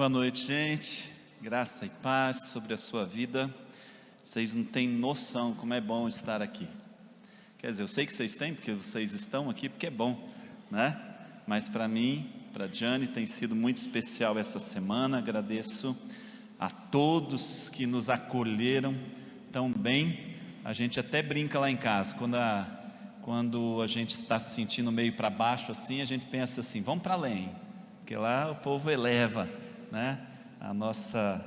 Boa noite, gente. Graça e paz sobre a sua vida. Vocês não têm noção como é bom estar aqui. Quer dizer, eu sei que vocês têm, porque vocês estão aqui, porque é bom, né? Mas para mim, para a Jane, tem sido muito especial essa semana. Agradeço a todos que nos acolheram tão bem. A gente até brinca lá em casa, quando a gente está se sentindo meio para baixo assim, a gente pensa assim, vamos para além, porque lá o povo eleva, né, a nossa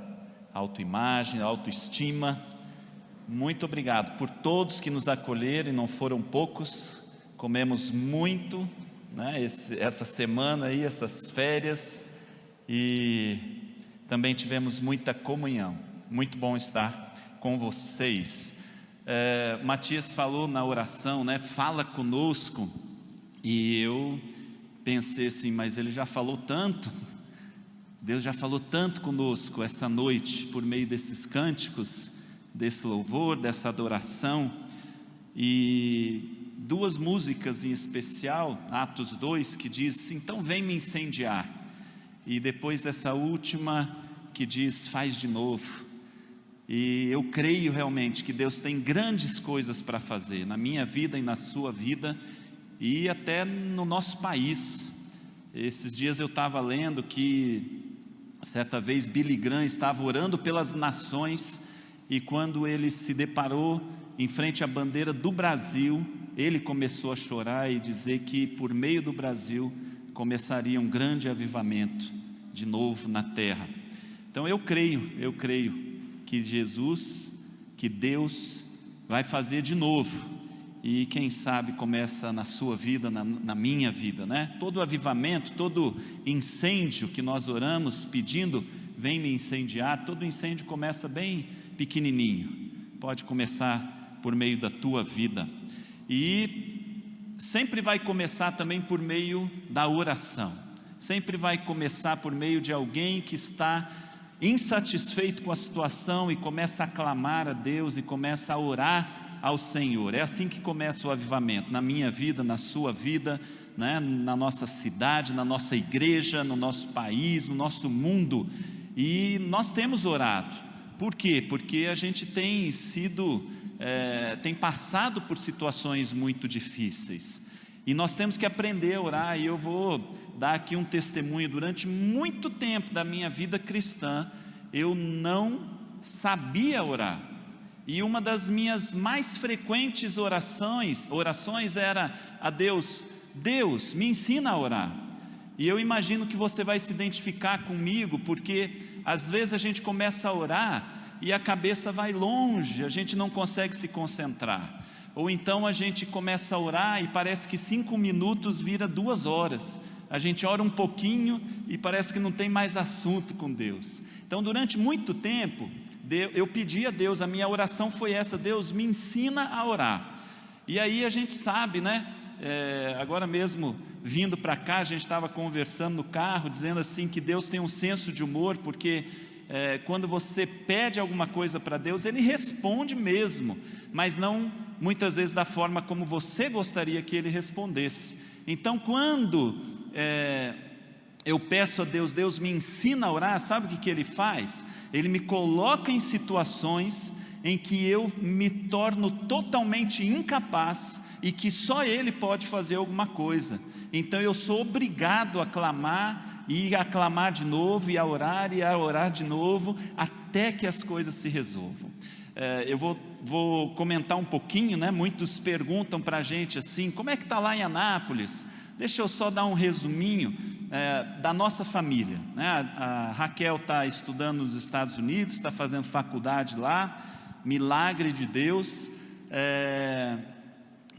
autoimagem, a autoestima. Muito obrigado por todos que nos acolheram, e não foram poucos. Comemos muito, né, essa semana aí, essas férias, e também tivemos muita comunhão. Muito bom estar com vocês. Matias falou na oração, né, fala conosco, e eu pensei assim, mas ele já falou tanto. Deus já falou tanto conosco essa noite, por meio desses cânticos, desse louvor, dessa adoração. E duas músicas em especial, Atos 2, que diz, então vem me incendiar. E depois essa última, que diz, faz de novo. E eu creio realmente que Deus tem grandes coisas para fazer, na minha vida e na sua vida, e até no nosso país. Esses dias eu estava lendo que, certa vez, Billy Graham estava orando pelas nações, e quando ele se deparou em frente à bandeira do Brasil, ele começou a chorar e dizer que por meio do Brasil começaria um grande avivamento de novo na terra. Então eu creio que Jesus, que Deus vai fazer de novo, e quem sabe começa na sua vida, na minha vida, né? Todo avivamento, todo incêndio que nós oramos pedindo, vem me incendiar, todo incêndio começa bem pequenininho, pode começar por meio da tua vida, e sempre vai começar também por meio da oração, sempre vai começar por meio de alguém que está insatisfeito com a situação e começa a clamar a Deus e começa a orar ao Senhor. É assim que começa o avivamento, na minha vida, na sua vida, né? Na nossa cidade, na nossa igreja, no nosso país, no nosso mundo. E nós temos orado. Por quê? Porque a gente tem passado por situações muito difíceis, e nós temos que aprender a orar. E eu vou dar aqui um testemunho. Durante muito tempo da minha vida cristã, eu não sabia orar, e uma das minhas mais frequentes orações era a Deus, Deus, me ensina a orar. E eu imagino que você vai se identificar comigo, porque às vezes a gente começa a orar e a cabeça vai longe, a gente não consegue se concentrar. Ou então a gente começa a orar e parece que 5 minutos vira 2 horas. A gente ora um pouquinho e parece que não tem mais assunto com Deus. Então durante muito tempo eu pedi a Deus, a minha oração foi essa, Deus me ensina a orar. E aí a gente sabe, né, agora mesmo vindo para cá, a gente estava conversando no carro, dizendo assim que Deus tem um senso de humor, porque quando você pede alguma coisa para Deus, Ele responde mesmo, mas não muitas vezes da forma como você gostaria que Ele respondesse. Então quando eu peço a Deus, Deus me ensina a orar, sabe o que Ele faz? Ele me coloca em situações em que eu me torno totalmente incapaz, e que só Ele pode fazer alguma coisa. Então eu sou obrigado a clamar, e a clamar de novo, e a orar de novo, até que as coisas se resolvam. Eu vou comentar um pouquinho, né? Muitos perguntam para a gente assim, como é que está lá em Anápolis? Deixa eu só dar um resuminho da nossa família, né? A Raquel está estudando nos Estados Unidos, está fazendo faculdade lá, milagre de Deus,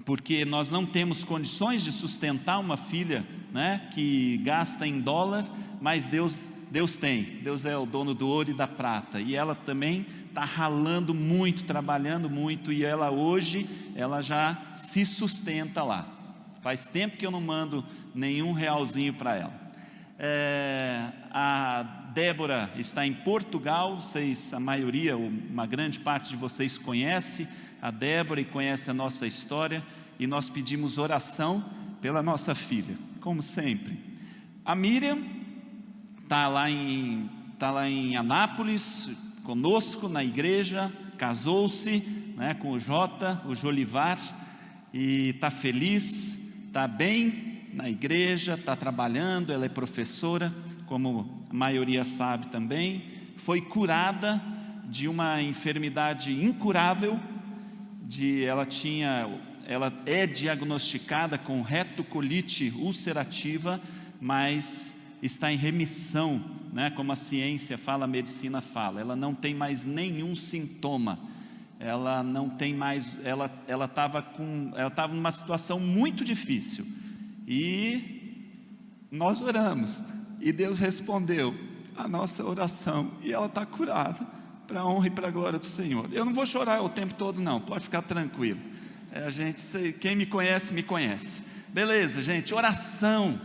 porque nós não temos condições de sustentar uma filha, né, que gasta em dólar, mas Deus tem, Deus é o dono do ouro e da prata, e ela também está ralando muito, trabalhando muito, e hoje ela já se sustenta lá. Faz tempo que eu não mando nenhum realzinho para ela. A Débora está em Portugal, a maioria, uma grande parte de vocês conhece a Débora e conhece a nossa história, e nós pedimos oração pela nossa filha, como sempre. A Miriam está lá em está lá em Anápolis, conosco na igreja, casou-se, né, com o Jolivar, e está feliz, está bem na igreja, está trabalhando, ela é professora, como a maioria sabe também, foi curada de uma enfermidade incurável, ela é diagnosticada com retocolite ulcerativa, mas está em remissão, né, como a ciência fala, a medicina fala. Ela não tem mais nenhum sintoma, ela não tem mais, ela estava numa situação muito difícil, e nós oramos, e Deus respondeu a nossa oração, e ela está curada, para a honra e para a glória do Senhor. Eu não vou chorar o tempo todo não, pode ficar tranquilo, quem me conhece, beleza gente, oração,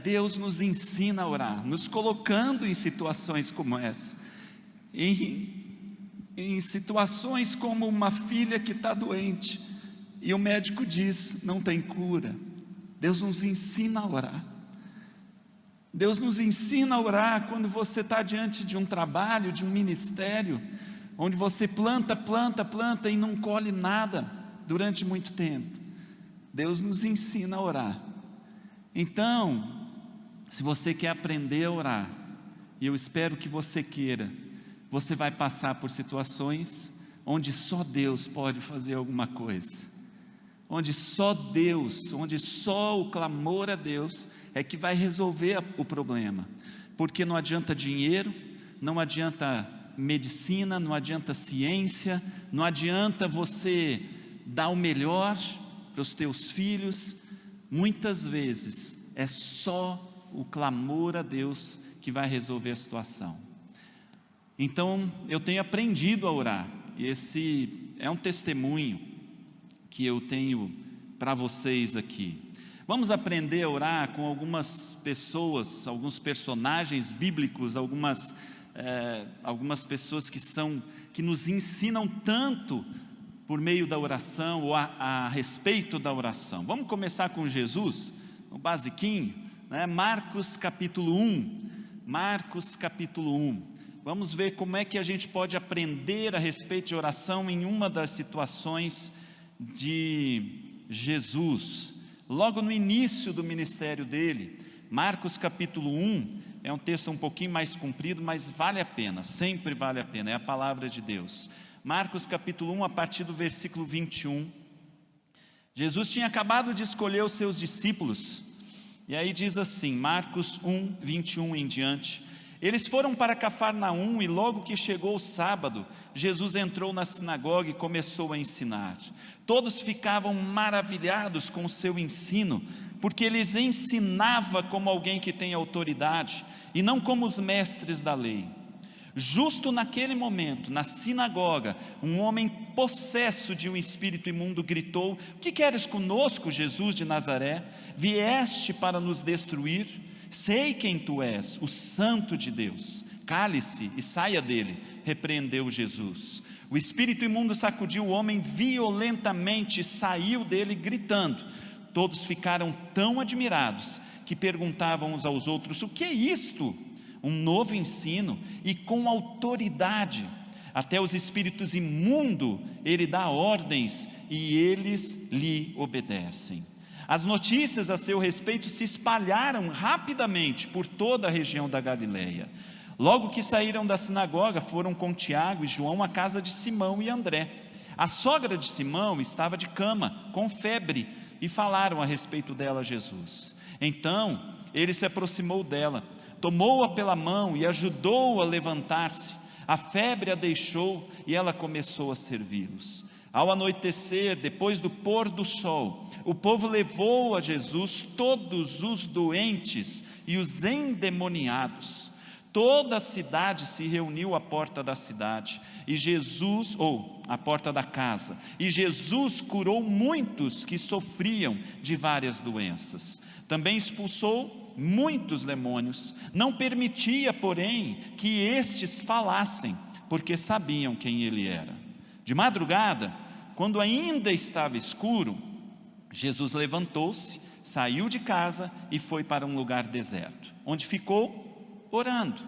Deus nos ensina a orar, nos colocando em situações como essa, em situações como uma filha que está doente, e o médico diz, não tem cura. Deus nos ensina a orar. Deus nos ensina a orar quando você está diante de um trabalho, de um ministério, onde você planta e não colhe nada durante muito tempo. Deus nos ensina a orar. Então, se você quer aprender a orar, e eu espero que você queira, você vai passar por situações onde só Deus pode fazer alguma coisa, onde só o clamor a Deus é que vai resolver o problema, porque não adianta dinheiro, não adianta medicina, não adianta ciência, não adianta você dar o melhor para os teus filhos, muitas vezes é só o clamor a Deus que vai resolver a situação. Então eu tenho aprendido a orar, e esse é um testemunho que eu tenho para vocês aqui. Vamos aprender a orar com algumas pessoas, alguns personagens bíblicos, algumas pessoas que nos ensinam tanto por meio da oração, ou a respeito da oração. Vamos começar com Jesus, o basiquinho, né? Marcos capítulo 1, vamos ver como é que a gente pode aprender a respeito de oração em uma das situações de Jesus, logo no início do ministério dele. Marcos capítulo 1, é um texto um pouquinho mais comprido, mas vale a pena, sempre vale a pena, é a palavra de Deus. Marcos capítulo 1, a partir do versículo 21, Jesus tinha acabado de escolher os seus discípulos, e aí diz assim, Marcos 1, 21 em diante: eles foram para Cafarnaum, e logo que chegou o sábado, Jesus entrou na sinagoga e começou a ensinar. Todos ficavam maravilhados com o seu ensino, porque ele ensinava como alguém que tem autoridade, e não como os mestres da lei. Justo naquele momento, na sinagoga, um homem possesso de um espírito imundo gritou: o que queres conosco, Jesus de Nazaré? Vieste para nos destruir? Sei quem tu és, o Santo de Deus. Cale-se e saia dele, repreendeu Jesus. O espírito imundo sacudiu o homem violentamente e saiu dele gritando. Todos ficaram tão admirados que perguntavam uns aos outros: o que é isto? Um novo ensino, e com autoridade. Até os espíritos imundos ele dá ordens e eles lhe obedecem. As notícias a seu respeito se espalharam rapidamente por toda a região da Galileia. Logo que saíram da sinagoga, foram com Tiago e João à casa de Simão e André. A sogra de Simão estava de cama, com febre, e falaram a respeito dela a Jesus. Então ele se aproximou dela, tomou-a pela mão e ajudou-a a levantar-se. A febre a deixou e ela começou a servi-los. Ao anoitecer, depois do pôr do sol, o povo levou a Jesus todos os doentes e os endemoniados. Toda a cidade se reuniu à porta da cidade, à porta da casa, e Jesus curou muitos que sofriam de várias doenças. Também expulsou muitos demônios, não permitia, porém, que estes falassem, porque sabiam quem ele era. De madrugada, quando ainda estava escuro, Jesus levantou-se, saiu de casa e foi para um lugar deserto, onde ficou orando.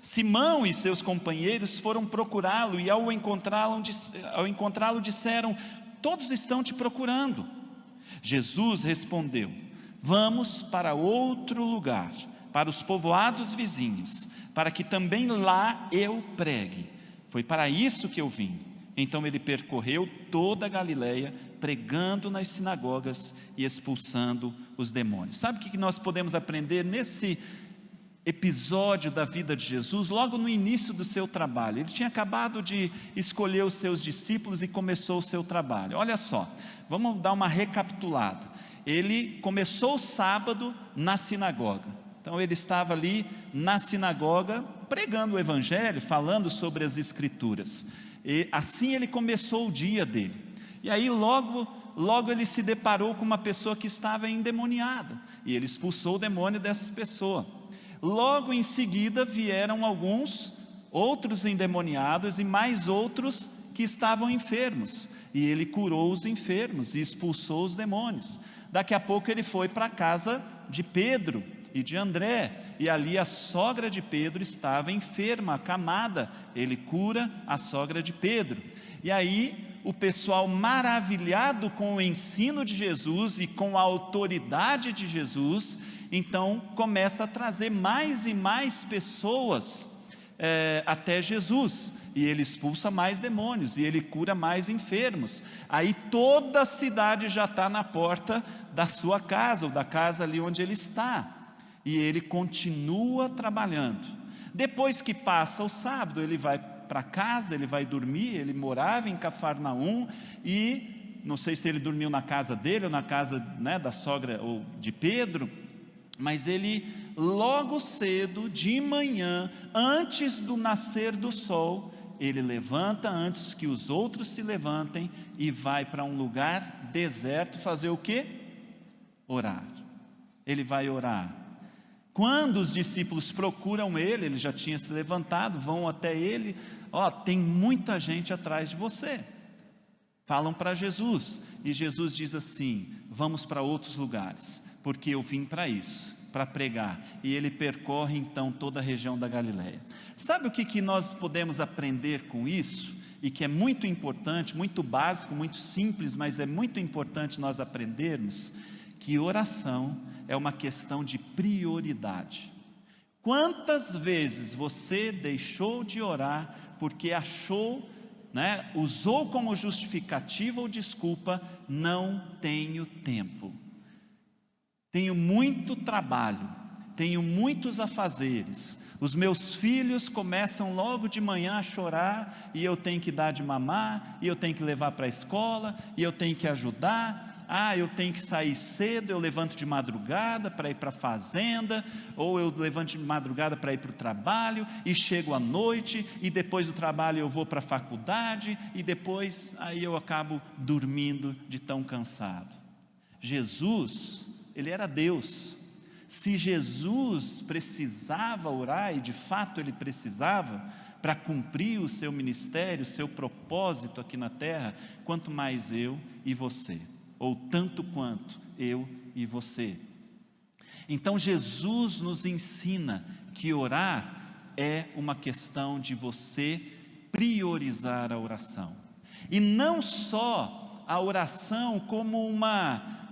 Simão e seus companheiros foram procurá-lo e ao encontrá-lo disseram: todos estão te procurando. Jesus respondeu: vamos para outro lugar, para os povoados vizinhos, para que também lá eu pregue. Foi para isso que eu vim. Então ele percorreu toda a Galileia, pregando nas sinagogas e expulsando os demônios. Sabe o que nós podemos aprender nesse episódio da vida de Jesus, logo no início do seu trabalho? Ele tinha acabado de escolher os seus discípulos e começou o seu trabalho. Olha só, vamos dar uma recapitulada. Ele começou o sábado na sinagoga. Então ele estava ali na sinagoga pregando o evangelho, falando sobre as escrituras. E assim ele começou o dia dele. E aí logo ele se deparou com uma pessoa que estava endemoniada, e ele expulsou o demônio dessa pessoa. Logo em seguida vieram alguns outros endemoniados e mais outros que estavam enfermos, e ele curou os enfermos e expulsou os demônios. Daqui a pouco ele foi para a casa de Pedro e de André, e ali a sogra de Pedro estava enferma, acamada. Ele cura a sogra de Pedro. E aí o pessoal, maravilhado com o ensino de Jesus e com a autoridade de Jesus, então começa a trazer mais e mais pessoas até Jesus, e ele expulsa mais demônios, e ele cura mais enfermos. Aí toda a cidade já está na porta da sua casa, ou da casa ali onde ele está, e ele continua trabalhando. Depois que passa o sábado, ele vai para casa, ele vai dormir. Ele morava em Cafarnaum, e não sei se ele dormiu na casa dele, ou na casa da sogra ou de Pedro, mas ele logo cedo, de manhã, antes do nascer do sol, ele levanta antes que os outros se levantem, e vai para um lugar deserto fazer o quê? Orar. Ele vai orar. Quando os discípulos procuram ele, ele já tinha se levantado, vão até ele: tem muita gente atrás de você. Falam para Jesus, e Jesus diz assim: vamos para outros lugares, porque eu vim para isso, para pregar. E ele percorre então toda a região da Galileia. Sabe o que nós podemos aprender com isso? E que é muito importante, muito básico, muito simples, mas é muito importante nós aprendermos que oração é uma questão de prioridade. Quantas vezes você deixou de orar porque achou, usou como justificativa ou desculpa: não tenho tempo, tenho muito trabalho, tenho muitos afazeres, os meus filhos começam logo de manhã a chorar, e eu tenho que dar de mamar, e eu tenho que levar para a escola, e eu tenho que ajudar, eu tenho que sair cedo, eu levanto de madrugada para ir para a fazenda, ou eu levanto de madrugada para ir para o trabalho, e chego à noite, e depois do trabalho eu vou para a faculdade, e depois aí eu acabo dormindo de tão cansado. Jesus, ele era Deus. Se Jesus precisava orar, e de fato ele precisava, para cumprir o seu ministério, o seu propósito aqui na terra, quanto mais eu e você, ou tanto quanto eu e você. Então Jesus nos ensina que orar é uma questão de você priorizar a oração, e não só a oração como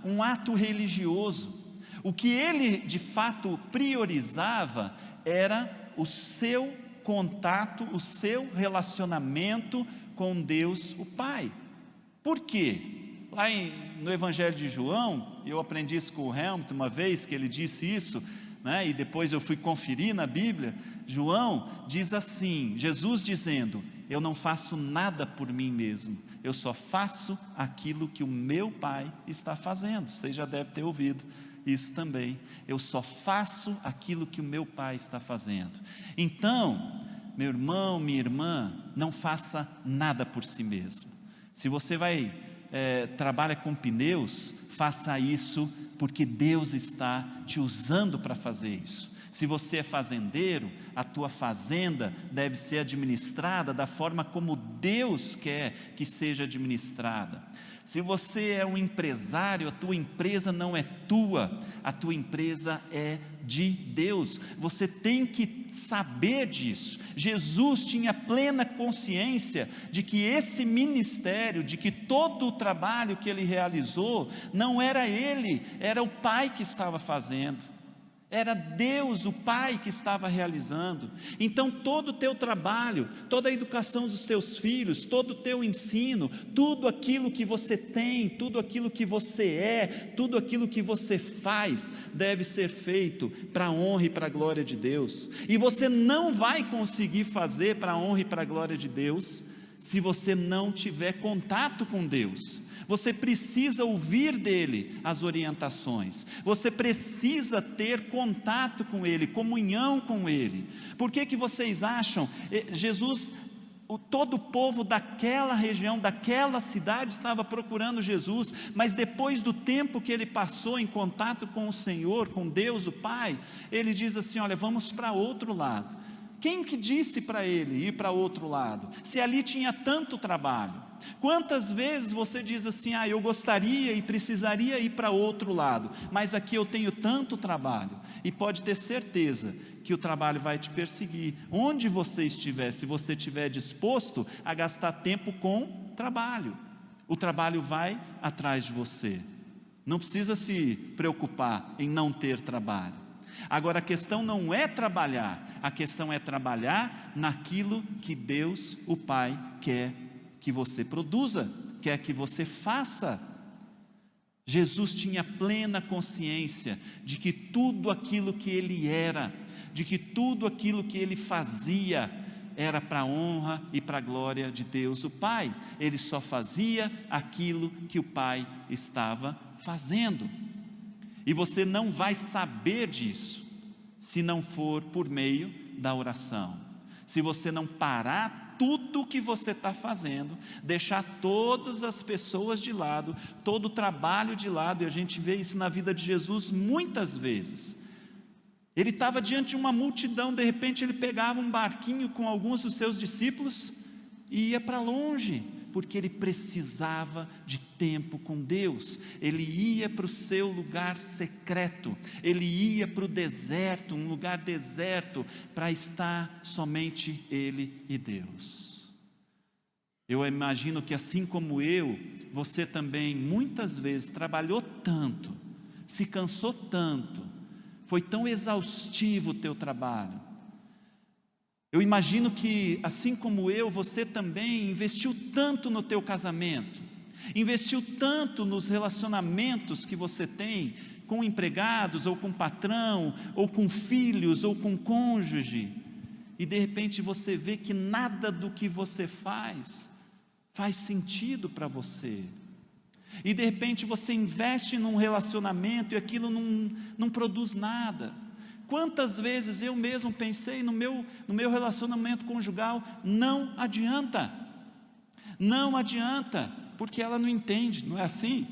um ato religioso. O que ele de fato priorizava era o seu contato, o seu relacionamento com Deus o Pai. Por quê? Lá no Evangelho de João, eu aprendi isso com o Helmut uma vez, que ele disse isso, e depois eu fui conferir na Bíblia. João diz assim, Jesus dizendo: eu não faço nada por mim mesmo, eu só faço aquilo que o meu Pai está fazendo. Você já deve ter ouvido isso também. Eu só faço aquilo que o meu Pai está fazendo. Então, meu irmão, minha irmã, não faça nada por si mesmo. Se você trabalha com pneus, faça isso porque Deus está te usando para fazer isso. Se você é fazendeiro, a tua fazenda deve ser administrada da forma como Deus quer que seja administrada. Se você é um empresário, a tua empresa não é tua, a tua empresa é de Deus. Você tem que saber disso. Jesus tinha plena consciência de que esse ministério, de que todo o trabalho que ele realizou, não era ele, era o Pai que estava fazendo. Era Deus, o Pai, que estava realizando. Então todo o teu trabalho, toda a educação dos teus filhos, todo o teu ensino, tudo aquilo que você tem, tudo aquilo que você é, tudo aquilo que você faz, deve ser feito para a honra e para a glória de Deus. E você não vai conseguir fazer para a honra e para a glória de Deus, se você não tiver contato com Deus. Você precisa ouvir dele as orientações, você precisa ter contato com ele, comunhão com ele. Por que vocês acham, Jesus, todo o povo daquela região, daquela cidade estava procurando Jesus, mas depois do tempo que ele passou em contato com o Senhor, com Deus o Pai, ele diz assim: olha, vamos para outro lado. Quem que disse para ele ir para outro lado, se ali tinha tanto trabalho? Quantas vezes você diz assim: eu gostaria e precisaria ir para outro lado, mas aqui eu tenho tanto trabalho, e pode ter certeza que o trabalho vai te perseguir, onde você estiver, se você estiver disposto a gastar tempo com trabalho, o trabalho vai atrás de você, não precisa se preocupar em não ter trabalho. Agora a questão não é trabalhar, a questão é trabalhar naquilo que Deus, o Pai, quer que você produza, quer que você faça. Jesus tinha plena consciência de que tudo aquilo que ele era, de que tudo aquilo que ele fazia, era para a honra e para a glória de Deus o Pai. Ele só fazia aquilo que o Pai estava fazendo. E você não vai saber disso, se não for por meio da oração. Se você não parar tudo o que você está fazendo, deixar todas as pessoas de lado, todo o trabalho de lado, e a gente vê isso na vida de Jesus muitas vezes. Ele estava diante de uma multidão, de repente ele pegava um barquinho com alguns dos seus discípulos e ia para longe, porque ele precisava de tempo com Deus. Ele ia para o seu lugar secreto, ele ia para o deserto, um lugar deserto, para estar somente ele e Deus. Eu imagino que assim como eu, você também muitas vezes trabalhou tanto, se cansou tanto, foi tão exaustivo o teu trabalho. Eu imagino que, assim como eu, você também investiu tanto no teu casamento, investiu tanto nos relacionamentos que você tem com empregados, ou com patrão, ou com filhos, ou com cônjuge, e de repente você vê que nada do que você faz sentido para você, e de repente você investe num relacionamento e aquilo não produz nada. Quantas vezes eu mesmo pensei no meu relacionamento conjugal, não adianta, porque ela não entende, não é assim?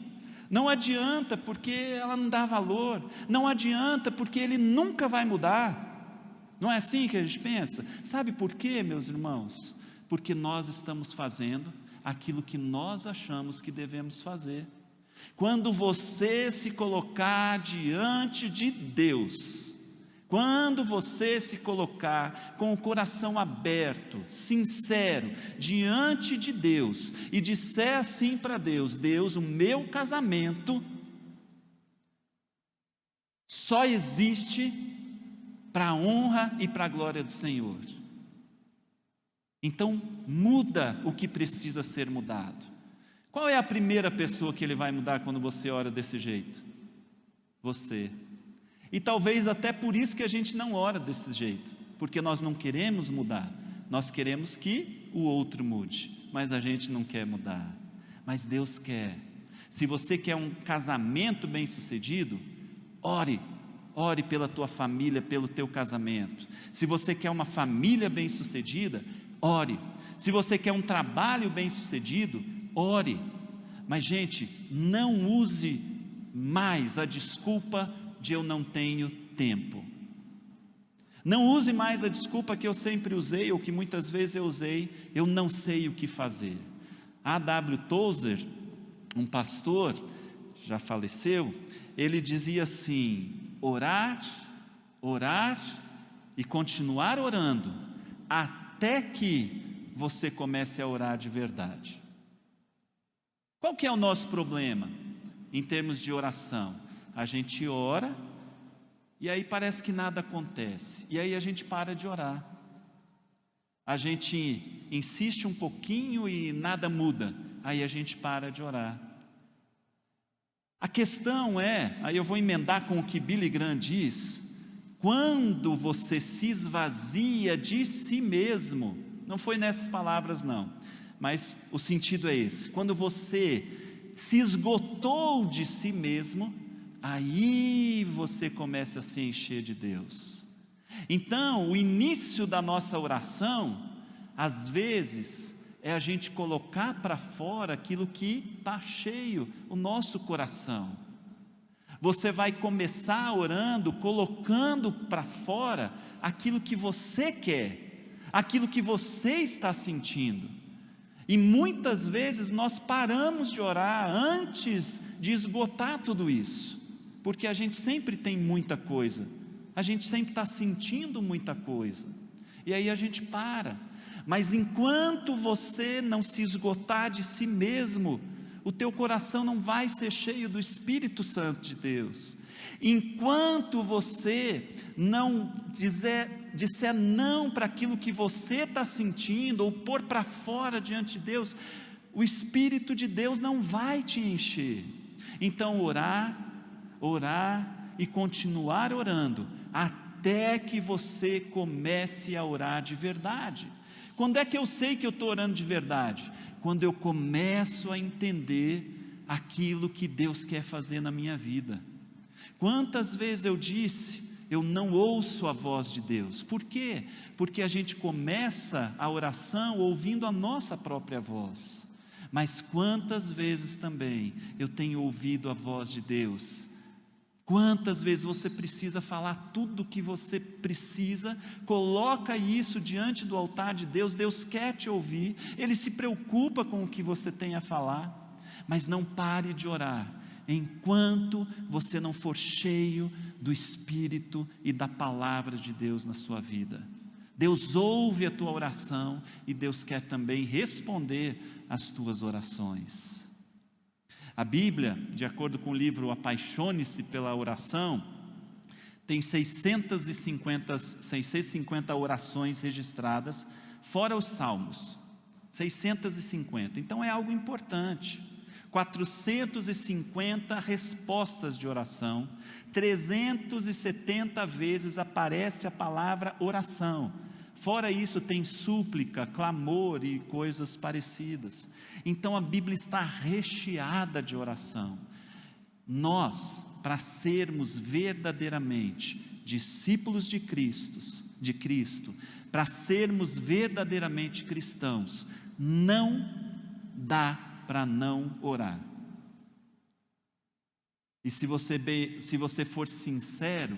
Não adianta porque ela não dá valor, não adianta porque ele nunca vai mudar, não é assim que a gente pensa? Sabe por quê, meus irmãos? Porque nós estamos fazendo aquilo que nós achamos que devemos fazer. Quando você se colocar diante de Deus, quando você se colocar com o coração aberto, sincero, diante de Deus, e disser assim para Deus: Deus, o meu casamento só existe para a honra e para a glória do Senhor. Então muda o que precisa ser mudado. Qual é a primeira pessoa que Ele vai mudar quando você ora desse jeito? Você. E talvez até por isso que a gente não ora desse jeito, porque nós não queremos mudar, nós queremos que o outro mude, mas a gente não quer mudar, mas Deus quer. Se você quer um casamento bem sucedido, ore pela tua família, pelo teu casamento. Se você quer uma família bem sucedida, ore. Se você quer um trabalho bem sucedido, ore. Mas gente, não use mais a desculpa de eu não tenho tempo. Não use mais a desculpa que eu sempre usei, ou que muitas vezes eu usei: eu não sei o que fazer. A.W. Tozer, um pastor, já faleceu, ele dizia assim: orar, orar e continuar orando, até que você comece a orar de verdade. Qual que é o nosso problema em termos de oração? A gente ora, e aí parece que nada acontece, e aí a gente para de orar. A gente insiste um pouquinho e nada muda, aí a gente para de orar. A questão é, aí eu vou emendar com o que Billy Graham diz: quando você se esvazia de si mesmo, não foi nessas palavras não, mas o sentido é esse: quando você se esgotou de si mesmo, aí você começa a se encher de Deus. Então, o início da nossa oração, às vezes, é a gente colocar para fora aquilo que está cheio, o nosso coração. Você vai começar orando, colocando para fora aquilo que você quer, aquilo que você está sentindo. E muitas vezes nós paramos de orar antes de esgotar tudo isso, porque a gente sempre tem muita coisa, a gente sempre está sentindo muita coisa, e aí a gente para. Mas enquanto você não se esgotar de si mesmo, o teu coração não vai ser cheio do Espírito Santo de Deus. Enquanto você não disser não para aquilo que você está sentindo, ou pôr para fora diante de Deus, o Espírito de Deus não vai te encher. Então orar e continuar orando, até que você comece a orar de verdade. Quando é que eu sei que eu estou orando de verdade? Quando eu começo a entender aquilo que Deus quer fazer na minha vida. Quantas vezes eu disse: eu não ouço a voz de Deus. Por quê? Porque a gente começa a oração ouvindo a nossa própria voz. Mas quantas vezes também eu tenho ouvido a voz de Deus? Quantas vezes você precisa falar tudo o que você precisa, coloca isso diante do altar de Deus, Deus quer te ouvir, Ele se preocupa com o que você tem a falar, mas não pare de orar, enquanto você não for cheio do Espírito e da palavra de Deus na sua vida. Deus ouve a tua oração e Deus quer também responder às tuas orações. A Bíblia, de acordo com o livro Apaixone-se pela Oração, tem 650 orações registradas, fora os salmos, 650, então é algo importante. 450 respostas de oração, 370 vezes aparece a palavra oração. Fora isso, tem súplica, clamor e coisas parecidas. Então a Bíblia está recheada de oração. Nós, para sermos verdadeiramente discípulos de Cristo, para sermos verdadeiramente cristãos, não dá para não orar. E se você for sincero,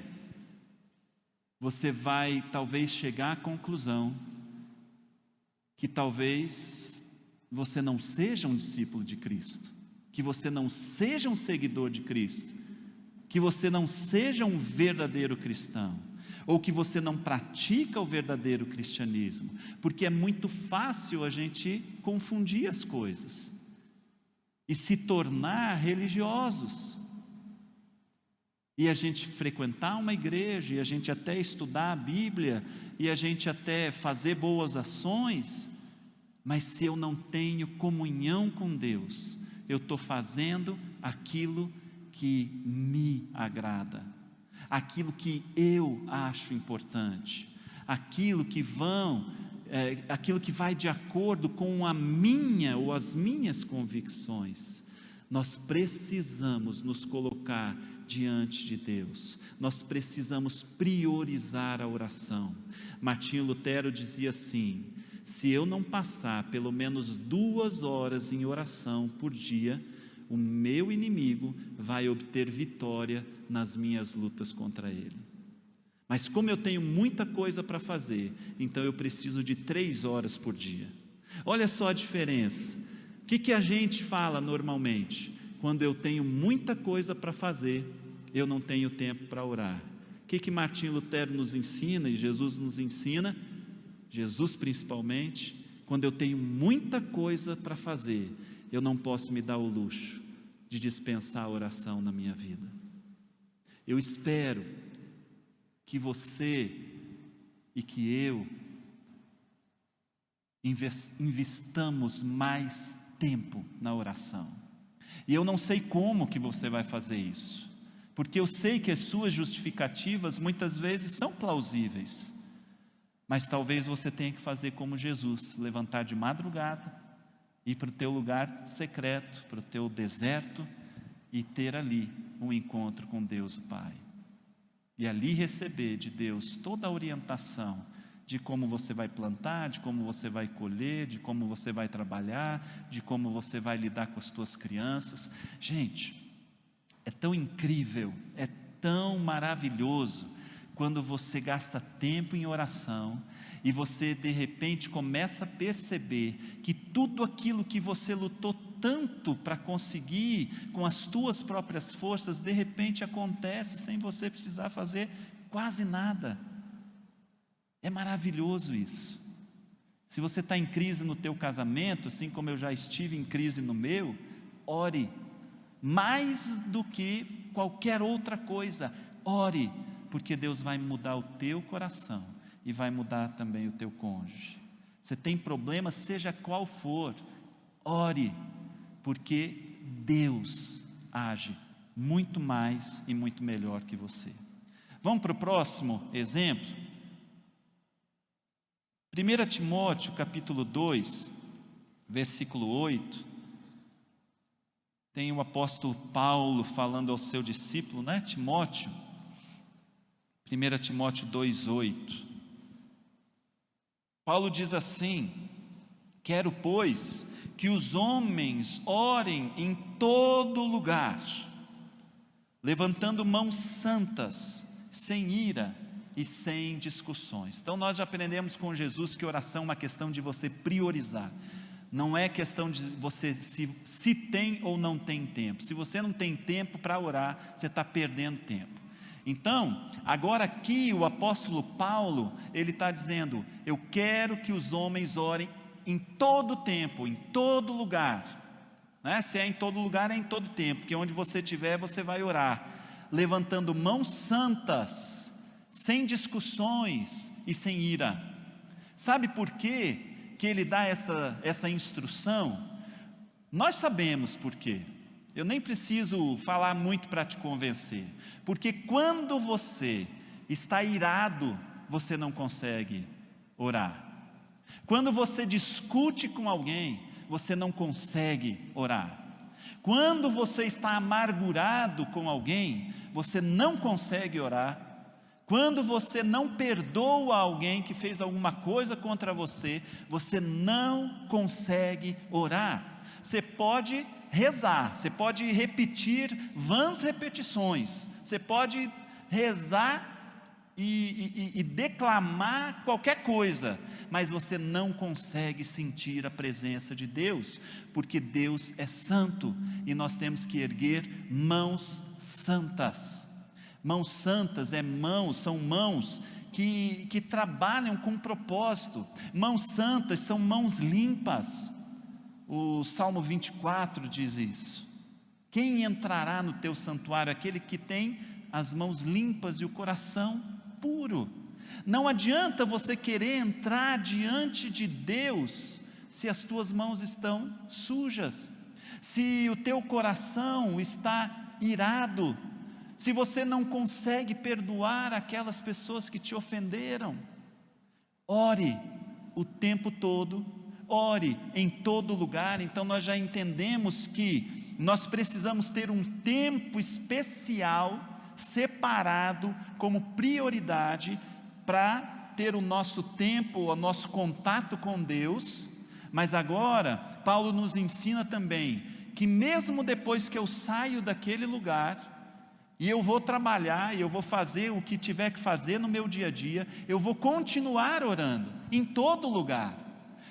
você vai talvez chegar à conclusão que talvez você não seja um discípulo de Cristo, que você não seja um seguidor de Cristo, que você não seja um verdadeiro cristão, ou que você não pratica o verdadeiro cristianismo, porque é muito fácil a gente confundir as coisas e se tornar religiosos. E a gente frequentar uma igreja, e a gente até estudar a Bíblia, e a gente até fazer boas ações, mas se eu não tenho comunhão com Deus, eu estou fazendo aquilo que me agrada, aquilo que eu acho importante, aquilo que vai de acordo com a minha ou as minhas convicções. Nós precisamos nos colocar diante de Deus, nós precisamos priorizar a oração. Martinho Lutero dizia assim: se eu não passar pelo menos 2 horas em oração por dia, o meu inimigo vai obter vitória nas minhas lutas contra ele. Mas como eu tenho muita coisa para fazer, então eu preciso de 3 horas por dia. Olha só a diferença. O que a gente fala normalmente? Quando eu tenho muita coisa para fazer, eu não tenho tempo para orar. O que Martinho Lutero nos ensina e Jesus nos ensina? Jesus principalmente, quando eu tenho muita coisa para fazer, eu não posso me dar o luxo de dispensar a oração na minha vida. Eu espero que você e que eu investamos mais tempo na oração. E eu não sei como que você vai fazer isso, porque eu sei que as suas justificativas muitas vezes são plausíveis, mas talvez você tenha que fazer como Jesus, levantar de madrugada, ir para o teu lugar secreto, para o teu deserto, e ter ali um encontro com Deus Pai, e ali receber de Deus toda a orientação, de como você vai plantar, de como você vai colher, de como você vai trabalhar, de como você vai lidar com as suas crianças. Gente, é tão incrível, é tão maravilhoso, quando você gasta tempo em oração, e você de repente começa a perceber, que tudo aquilo que você lutou tanto para conseguir, com as tuas próprias forças, de repente acontece, sem você precisar fazer quase nada. É maravilhoso isso. Se você está em crise no teu casamento, assim como eu já estive em crise no meu, ore, mais do que qualquer outra coisa, ore, porque Deus vai mudar o teu coração, e vai mudar também o teu cônjuge. Você tem problema, seja qual for, ore, porque Deus age muito mais e muito melhor que você. Vamos para o próximo exemplo? 1 Timóteo capítulo 2, versículo 8, tem o apóstolo Paulo falando ao seu discípulo, né, Timóteo. 1 Timóteo 2, 8, Paulo diz assim: quero, pois, que os homens orem em todo lugar, levantando mãos santas, sem ira e sem discussões. Então nós já aprendemos com Jesus que oração é uma questão de você priorizar, não é questão de você se tem ou não tem tempo. Se você não tem tempo para orar, você está perdendo tempo. Então, agora aqui o apóstolo Paulo, ele está dizendo: eu quero que os homens orem em todo tempo, em todo lugar, né? Se é em todo lugar, é em todo tempo, porque onde você estiver, você vai orar, levantando mãos santas, sem discussões e sem ira. Sabe por quê que ele dá essa instrução? Nós sabemos por quê. Eu nem preciso falar muito para te convencer, porque quando você está irado, você não consegue orar. Quando você discute com alguém, você não consegue orar. Quando você está amargurado com alguém, você não consegue orar. Quando você não perdoa alguém que fez alguma coisa contra você, você não consegue orar. Você pode rezar, você pode repetir vãs repetições, você pode rezar e declamar qualquer coisa, mas você não consegue sentir a presença de Deus, porque Deus é santo, e nós temos que erguer mãos santas. Mãos santas são mãos que trabalham com propósito. Mãos santas são mãos limpas. O Salmo 24 diz isso: quem entrará no teu santuário? Aquele que tem as mãos limpas e o coração puro. Não adianta você querer entrar diante de Deus se as tuas mãos estão sujas, se o teu coração está irado, se você não consegue perdoar aquelas pessoas que te ofenderam. Ore o tempo todo, ore em todo lugar. Então nós já entendemos que nós precisamos ter um tempo especial, separado, como prioridade, para ter o nosso tempo, o nosso contato com Deus. Mas agora, Paulo nos ensina também, que mesmo depois que eu saio daquele lugar, e eu vou trabalhar, e eu vou fazer o que tiver que fazer no meu dia a dia, eu vou continuar orando, em todo lugar.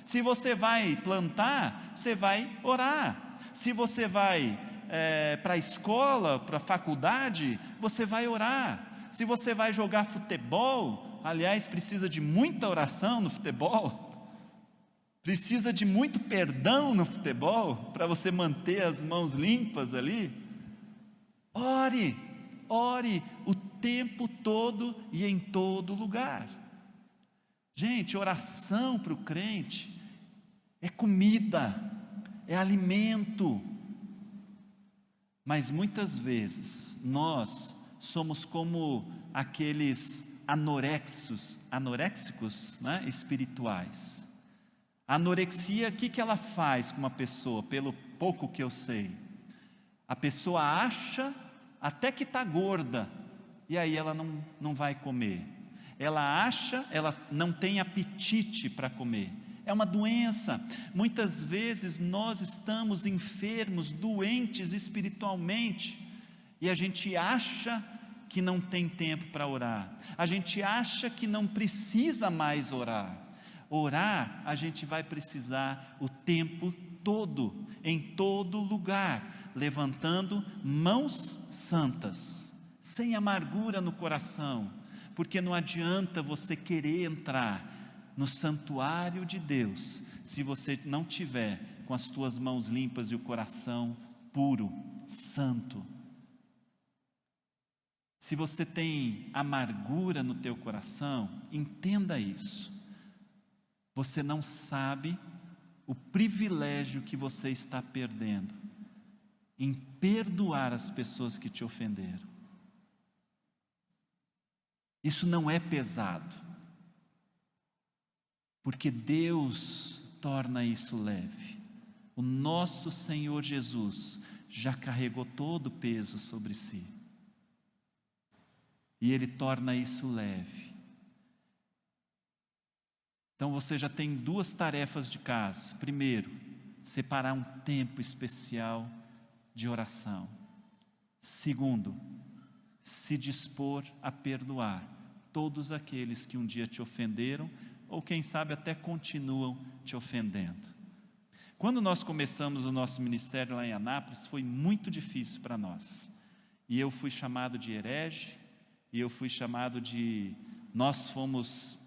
Se você vai plantar, você vai orar. Se você vai para a escola, para a faculdade, você vai orar. Se você vai jogar futebol, aliás, precisa de muita oração no futebol, precisa de muito perdão no futebol, para você manter as mãos limpas ali. Ore, ore o tempo todo e em todo lugar. Gente, oração para o crente é comida, é alimento. Mas muitas vezes nós somos como aqueles anoréxicos, né, espirituais. A anorexia, o que ela faz com uma pessoa, pelo pouco que eu sei? A pessoa acha até que está gorda, e aí ela não vai comer. Ela acha, ela não tem apetite para comer. É uma doença. Muitas vezes nós estamos enfermos, doentes espiritualmente, e a gente acha que não tem tempo para orar, a gente acha que não precisa mais orar. Orar, a gente vai precisar o tempo todo, em todo lugar, levantando mãos santas, sem amargura no coração, porque não adianta você querer entrar no santuário de Deus, se você não tiver com as tuas mãos limpas e o coração puro, santo. Se você tem amargura no teu coração, entenda isso. Você não sabe o privilégio que você está perdendo em perdoar as pessoas que te ofenderam. Isso não é pesado, porque Deus torna isso leve. O nosso Senhor Jesus já carregou todo o peso sobre si, e Ele torna isso leve. Então você já tem duas tarefas de casa. Primeiro, separar um tempo especial de oração. Segundo, se dispor a perdoar todos aqueles que um dia te ofenderam, ou quem sabe até continuam te ofendendo. Quando nós começamos o nosso ministério lá em Anápolis, foi muito difícil para nós. E eu fui chamado de herege, e eu fui chamado de... Nós fomos...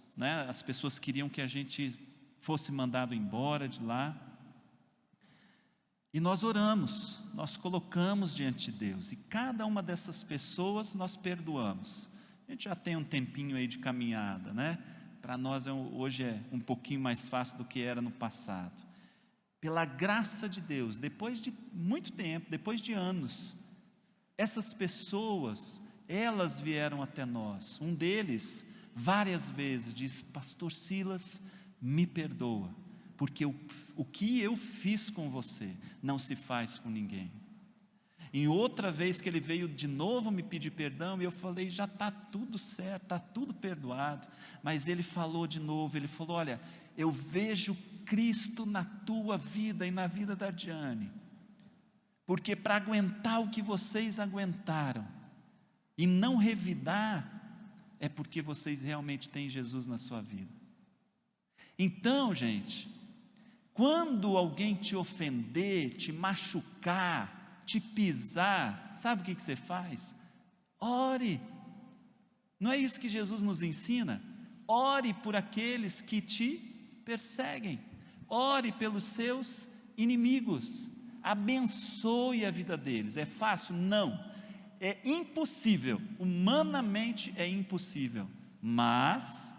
as pessoas queriam que a gente fosse mandado embora de lá, e nós oramos, nós colocamos diante de Deus, e cada uma dessas pessoas nós perdoamos. A gente já tem um tempinho aí de caminhada, né? Para nós hoje é um pouquinho mais fácil do que era no passado. Pela graça de Deus, depois de muito tempo, depois de anos, essas pessoas, elas vieram até nós. Um deles várias vezes diz: pastor Silas, me perdoa, porque o que eu fiz com você não se faz com ninguém. Em outra vez que ele veio de novo me pedir perdão, e eu falei: já está tudo certo, está tudo perdoado. Mas ele falou de novo, ele falou: olha, eu vejo Cristo na tua vida e na vida da Diane, porque para aguentar o que vocês aguentaram e não revidar, é porque vocês realmente têm Jesus na sua vida. Então, gente, quando alguém te ofender, te machucar, te pisar, sabe o que você faz? Ore. Não é isso que Jesus nos ensina? Ore por aqueles que te perseguem, ore pelos seus inimigos, abençoe a vida deles. É fácil? Não. É impossível, humanamente é impossível, mas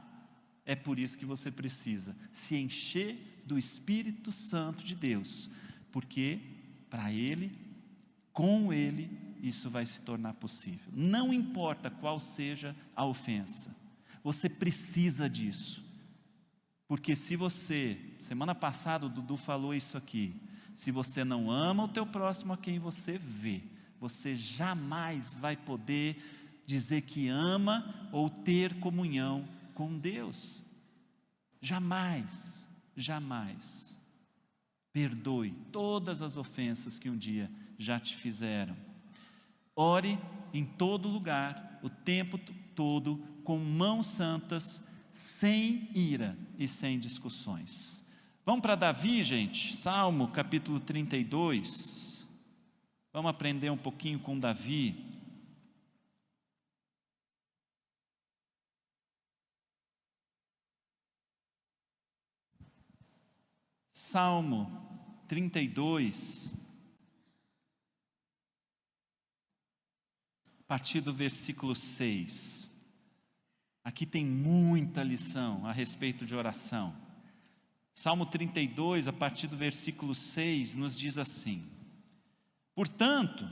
é por isso que você precisa se encher do Espírito Santo de Deus, porque para Ele, com Ele, isso vai se tornar possível. Não importa qual seja a ofensa, você precisa disso, porque se você, semana passada o Dudu falou isso aqui, se você não ama o teu próximo a quem você vê, você jamais vai poder dizer que ama ou ter comunhão com Deus. Jamais, jamais. Perdoe todas as ofensas que um dia já te fizeram. Ore em todo lugar, o tempo todo, com mãos santas, sem ira e sem discussões. Vamos para Davi, gente, Salmo capítulo 32, vamos aprender um pouquinho com Davi. Salmo 32, a partir do versículo 6, aqui tem muita lição a respeito de oração. Salmo 32, a partir do versículo 6, nos diz assim: portanto,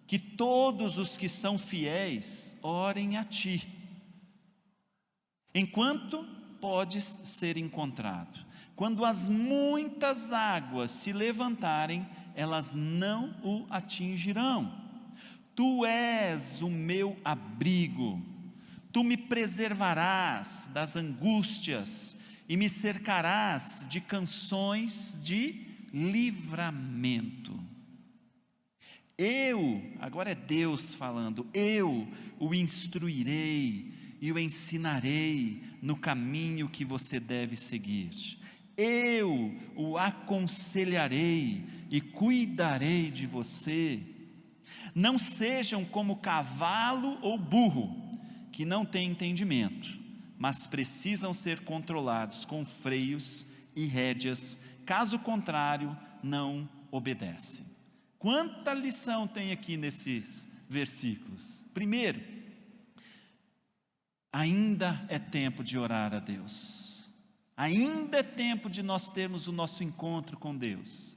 que todos os que são fiéis orem a ti, enquanto podes ser encontrado. Quando as muitas águas se levantarem, elas não o atingirão. Tu és o meu abrigo, tu me preservarás das angústias e me cercarás de canções de livramento. Agora é Deus falando, eu o instruirei e o ensinarei no caminho que você deve seguir. Eu o aconselharei e cuidarei de você. Não sejam como cavalo ou burro, que não têm entendimento, mas precisam ser controlados com freios e rédeas, caso contrário, não obedecem. Quanta lição tem aqui nesses versículos? Primeiro, ainda é tempo de orar a Deus. Ainda é tempo de nós termos o nosso encontro com Deus.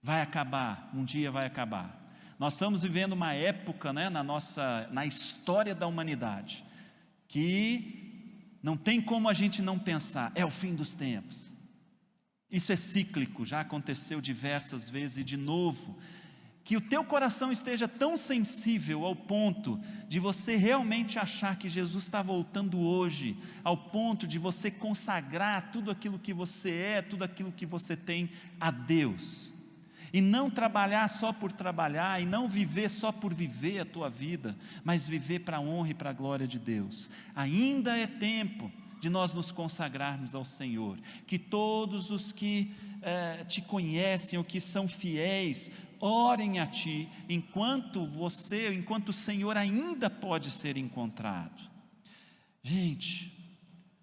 Vai acabar, um dia vai acabar. Nós estamos vivendo uma época, na história da humanidade, que não tem como a gente não pensar, é o fim dos tempos. Isso é cíclico, já aconteceu diversas vezes e de novo. Que o teu coração esteja tão sensível ao ponto de você realmente achar que Jesus está voltando hoje, ao ponto de você consagrar tudo aquilo que você é, tudo aquilo que você tem a Deus, e não trabalhar só por trabalhar, e não viver só por viver a tua vida, mas viver para a honra e para a glória de Deus. Ainda é tempo de nós nos consagrarmos ao Senhor, que todos os que te conhecem, ou que são fiéis, orem a ti, enquanto o Senhor ainda pode ser encontrado. Gente,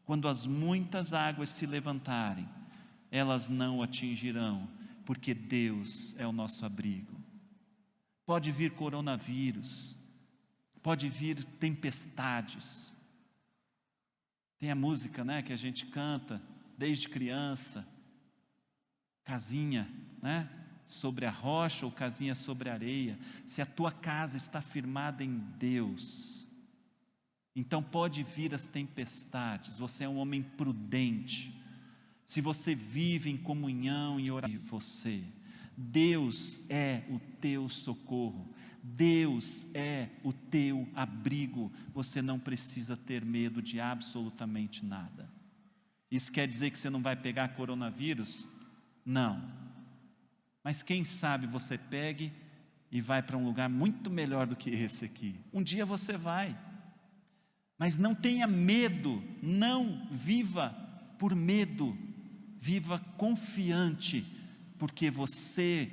quando as muitas águas se levantarem, elas não o atingirão, porque Deus é o nosso abrigo. Pode vir coronavírus, pode vir tempestades. Tem a música, que a gente canta desde criança, casinha, sobre a rocha ou casinha sobre a areia. Se a tua casa está firmada em Deus, então pode vir as tempestades. Você é um homem prudente. Se você vive em comunhão e oração, Deus é o teu socorro, Deus é o teu abrigo. Você não precisa ter medo de absolutamente nada. Isso quer dizer que você não vai pegar coronavírus? Não, mas quem sabe você pegue e vai para um lugar muito melhor do que esse aqui. Um dia você vai, mas não tenha medo, não viva por medo, viva confiante, porque você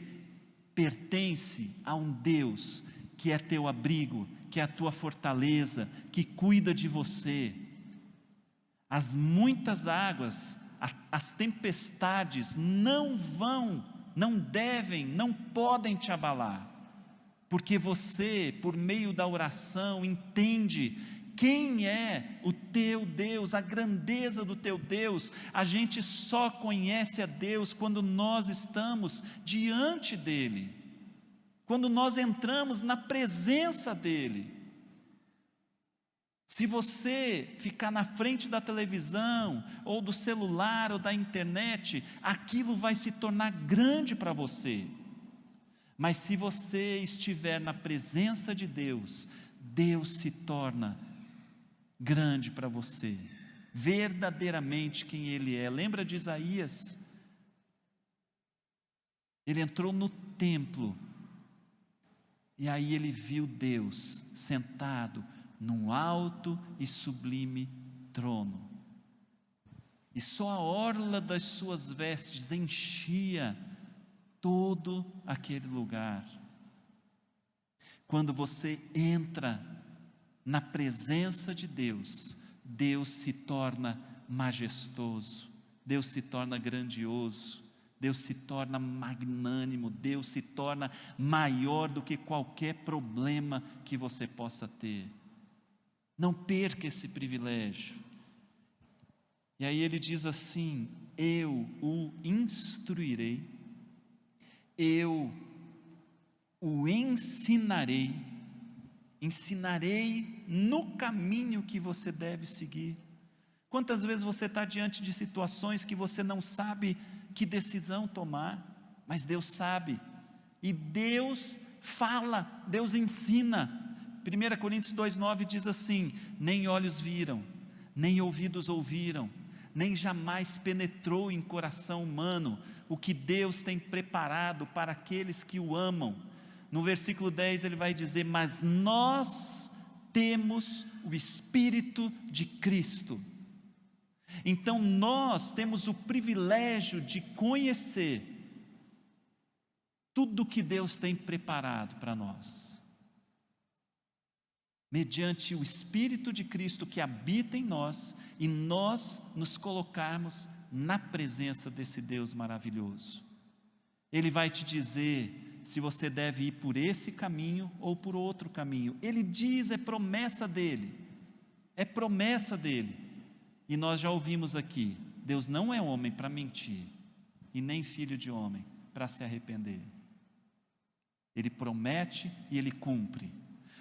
pertence a um Deus que é teu abrigo, que é a tua fortaleza, que cuida de você. As muitas águas, as tempestades não devem, não podem te abalar, porque você, por meio da oração, entende quem é o teu Deus, a grandeza do teu Deus. A gente só conhece a Deus quando nós estamos diante dEle, quando nós entramos na presença dEle. Se você ficar na frente da televisão, ou do celular, ou da internet, aquilo vai se tornar grande para você. Mas se você estiver na presença de Deus, Deus se torna grande para você, verdadeiramente quem Ele é. Lembra de Isaías? Ele entrou no templo, E aí ele viu Deus sentado num alto e sublime trono. E só a orla das suas vestes enchia todo aquele lugar. Quando você entra na presença de Deus, Deus se torna majestoso, Deus se torna grandioso, Deus se torna magnânimo, Deus se torna maior do que qualquer problema que você possa ter. Não perca esse privilégio. E aí ele diz assim: eu o instruirei, eu o ensinarei no caminho que você deve seguir. Quantas vezes você está diante de situações que você não sabe que decisão tomar, mas Deus sabe, e Deus fala, Deus ensina. 1 Coríntios 2,9 diz assim: nem olhos viram, nem ouvidos ouviram, nem jamais penetrou em coração humano o que Deus tem preparado para aqueles que o amam. No versículo 10 ele vai dizer: mas nós temos o Espírito de Cristo. Então nós temos o privilégio de conhecer tudo que Deus tem preparado para nós, mediante o Espírito de Cristo que habita em nós, e nós nos colocarmos na presença desse Deus maravilhoso. Ele vai te dizer se você deve ir por esse caminho ou por outro caminho. Ele diz, é promessa dele, e nós já ouvimos aqui, Deus não é homem para mentir, e nem filho de homem para se arrepender. Ele promete e ele cumpre.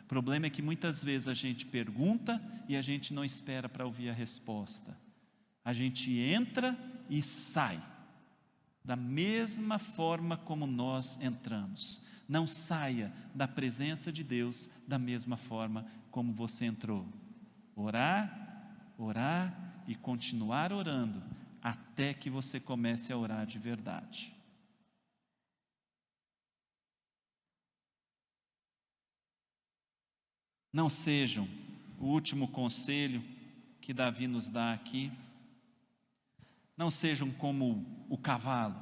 O problema é que muitas vezes a gente pergunta e a gente não espera para ouvir a resposta. A gente entra e sai da mesma forma como nós entramos. Não saia da presença de Deus da mesma forma como você entrou. Orar, orar e continuar orando até que você comece a orar de verdade. Não sejam, o último conselho que Davi nos dá aqui, não sejam como o cavalo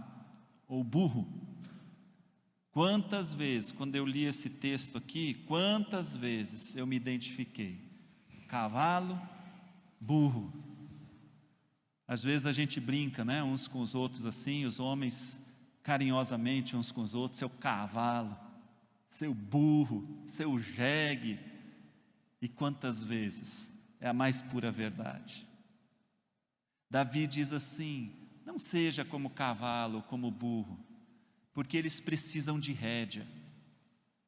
ou o burro. Quantas vezes, quando eu li esse texto aqui, quantas vezes eu me identifiquei? Cavalo, burro. Às vezes a gente brinca, né, uns com os outros assim, os homens carinhosamente uns com os outros: seu cavalo, seu burro, seu jegue. E quantas vezes é a mais pura verdade. Davi diz assim: não seja como cavalo, como burro, porque eles precisam de rédea,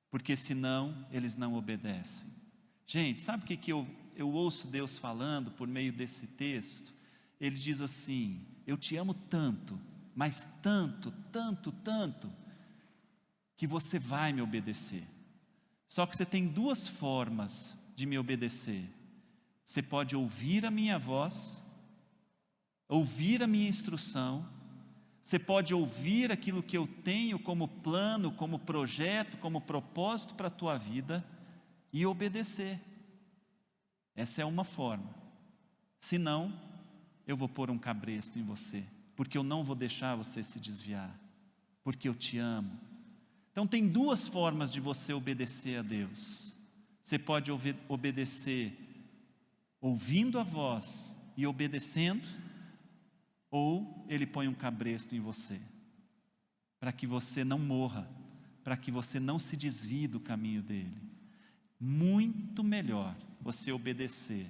porque senão eles não obedecem. Gente, sabe o que eu ouço Deus falando por meio desse texto? Ele diz assim: eu te amo tanto, mas tanto, tanto, tanto, que você vai me obedecer. Só que você tem duas formas de me obedecer. Você pode ouvir a minha voz, ouvir a minha instrução, você pode ouvir aquilo que eu tenho como plano, como projeto, como propósito para a tua vida e obedecer. Essa é uma forma. Se não, eu vou pôr um cabresto em você, porque eu não vou deixar você se desviar, porque eu te amo. Então tem duas formas de você obedecer a Deus. Você pode obedecer ouvindo a voz e obedecendo, ou Ele põe um cabresto em você, para que você não morra, para que você não se desvie do caminho dEle. Muito melhor você obedecer,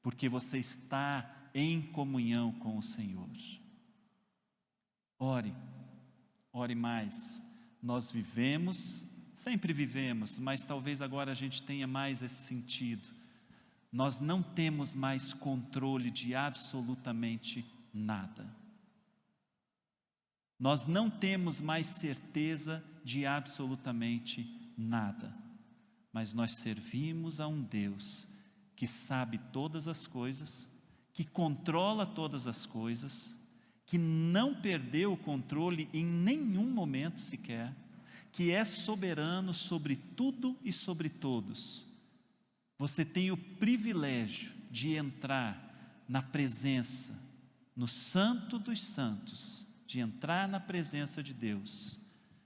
porque você está em comunhão com o Senhor. Ore mais. Nós vivemos, sempre vivemos, mas talvez agora a gente tenha mais esse sentido. Nós não temos mais controle de absolutamente nada. Nós não temos mais certeza de absolutamente nada, mas nós servimos a um Deus que sabe todas as coisas, que controla todas as coisas, que não perdeu o controle em nenhum momento sequer, que é soberano sobre tudo e sobre todos, você tem o privilégio de entrar na presença, no Santo dos Santos, de entrar na presença de Deus,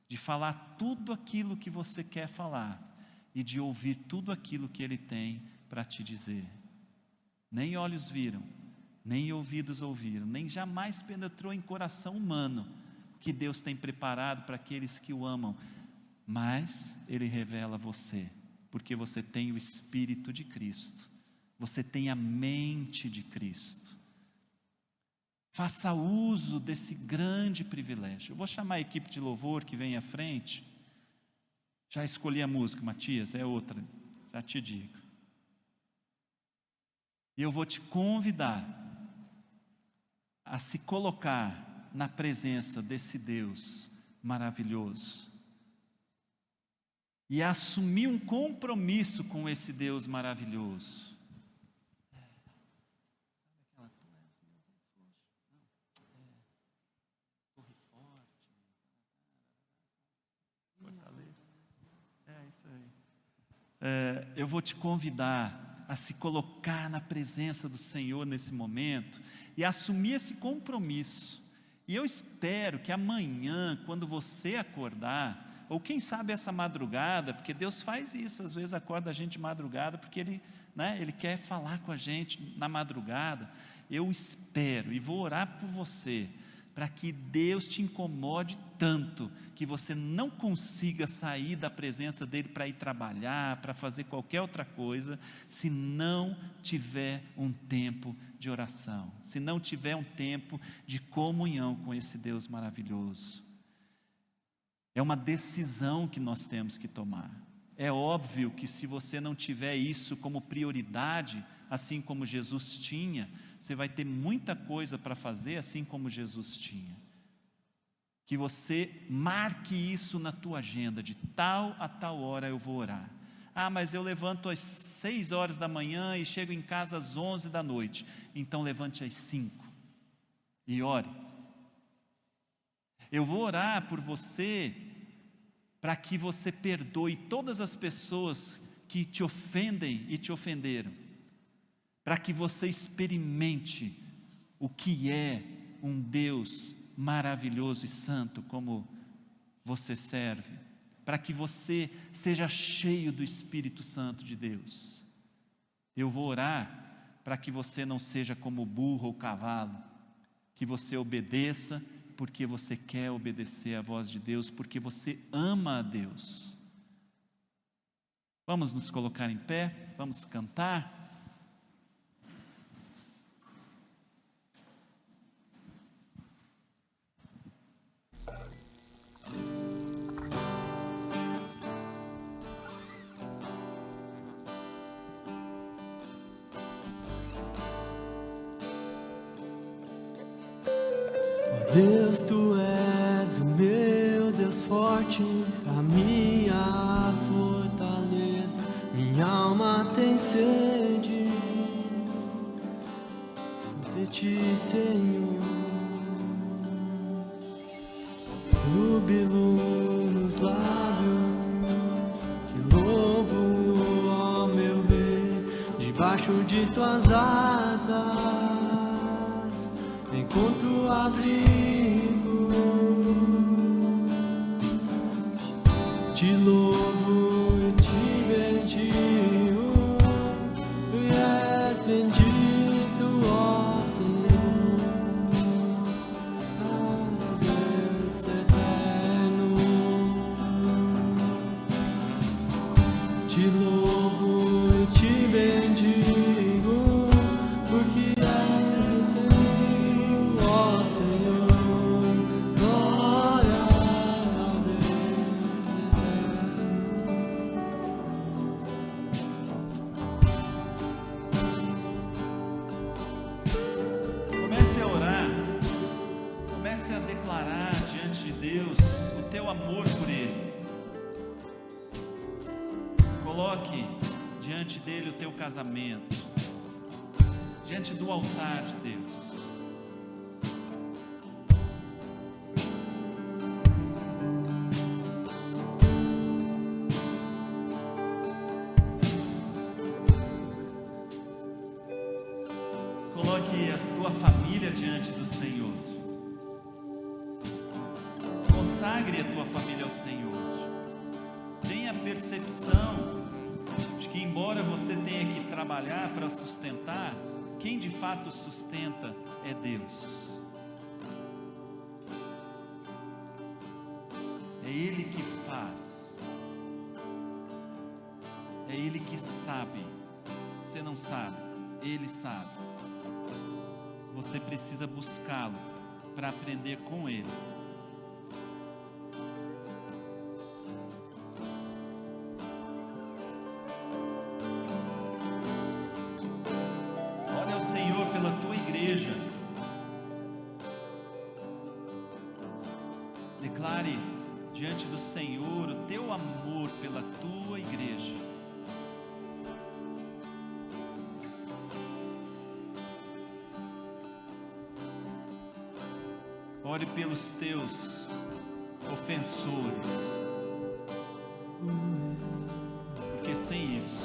de falar tudo aquilo que você quer falar e de ouvir tudo aquilo que Ele tem para te dizer. Nem olhos viram, nem ouvidos ouviram, nem jamais penetrou em coração humano o que Deus tem preparado para aqueles que o amam, mas Ele revela a você, porque você tem o Espírito de Cristo, você tem a mente de Cristo. Faça uso desse grande privilégio. Eu vou chamar a equipe de louvor que vem à frente. Já escolhi a música, Matias, é outra, já te digo. E eu vou te convidar a se colocar na presença desse Deus maravilhoso e a assumir um compromisso com esse Deus maravilhoso. Eu vou te convidar a se colocar na presença do Senhor nesse momento e assumir esse compromisso. E eu espero que amanhã, quando você acordar, ou quem sabe essa madrugada, porque Deus faz isso, às vezes acorda a gente de madrugada, porque Ele quer falar com a gente na madrugada. Eu espero e vou orar por você, para que Deus te incomode tanto, que você não consiga sair da presença dEle para ir trabalhar, para fazer qualquer outra coisa, se não tiver um tempo de oração, se não tiver um tempo de comunhão com esse Deus maravilhoso. É uma decisão que nós temos que tomar. É óbvio que se você não tiver isso como prioridade, assim como Jesus tinha, você vai ter muita coisa para fazer, assim como Jesus tinha. Que você marque isso na tua agenda, de tal a tal hora eu vou orar. Ah, mas eu levanto às 6 horas da manhã e chego em casa às 11 da noite. Então levante às 5 e ore. Eu vou orar por você, para que você perdoe todas as pessoas que te ofendem e te ofenderam, para que você experimente o que é um Deus maravilhoso e santo como você serve, para que você seja cheio do Espírito Santo de Deus. Eu vou orar para que você não seja como burro ou cavalo, que você obedeça porque você quer obedecer à voz de Deus, porque você ama a Deus. Vamos nos colocar em pé, vamos cantar. Deus, Tu és o meu Deus forte, a minha fortaleza, minha alma tem sede de Ti, Senhor. Júbilo nos lábios, te louvo, ó meu bem, debaixo de Tuas asas encontro abrigo, te louvo e te bendigo, e és bendito, ó Senhor, Deus eterno. Te louvo e te bendigo, porque és eterno, ó Senhor, glória a Deus eterno. Comece a orar, comece a declarar diante de Deus o teu amor por Ele. Coloque diante dele o teu casamento, diante do altar de Deus. Coloque a tua família diante do Senhor. Consagre a tua família ao Senhor. Tenha a percepção de que, embora você tenha que trabalhar para sustentar, quem de fato sustenta é Deus. É Ele que faz. É Ele que sabe. Você não sabe, Ele sabe. Você precisa buscá-lo para aprender com Ele. Ore ao Senhor pela tua igreja. Declare diante do Senhor o teu amor pela tua igreja. Ore pelos teus ofensores, porque sem isso,